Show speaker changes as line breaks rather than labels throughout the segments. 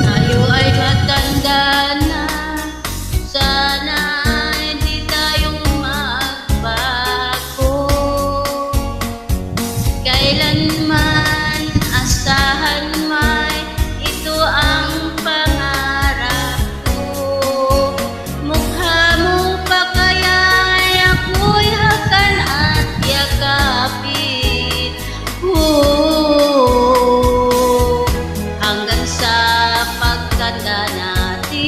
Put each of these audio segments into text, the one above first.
Tayo ay matanda na, sana hindi tayo magbago. Kailanman, asahan may, ito ang pangarap ko. Mukha mo pa kaya'y ako'y hakan at yakapin. Hanggang sa pagtanda natin,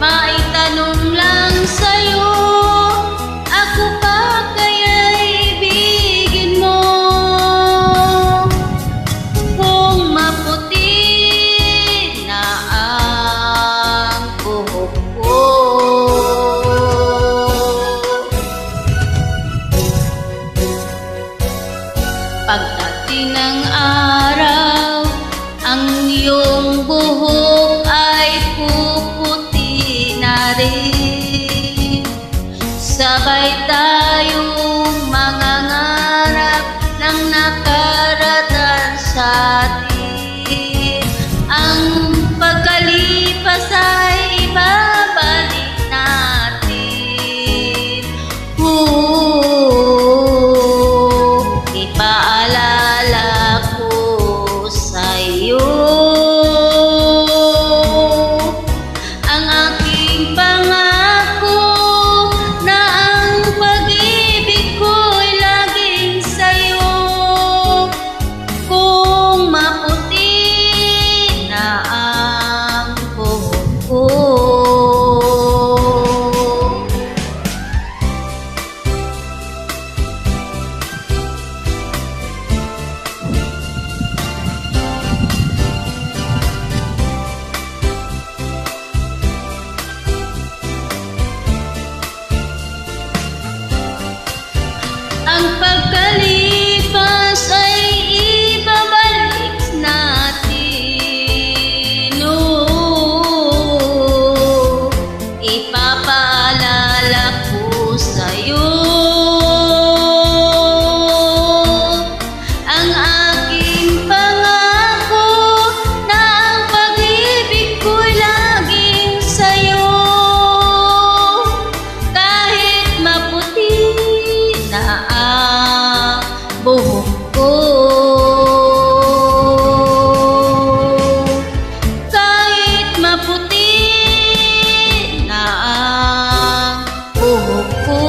maitanong lang sa'yo, ako pa kaya'y ibigin mo? Kung maputi na ang buhok ko, pagdating ng araw, ang iyong buhok ay puputi na rin. Sabay tayong mangangarap ng nakaratan sa atin. Ang pagkalipas ay ibabalik natin. Ipaalala ko sa'yo ang aking pangako na ang pag-ibig ko'y laging sa'yo. Kung maputi na ang buhok ko, ang pagkalipas ay ibabalik natin. Ipapaalala ko sa'yo ang aking pangako na ang pag-ibig ko'y laging sa'yo. Kahit maputi na ang buhok ko, kahit maputi na ang buhok ko,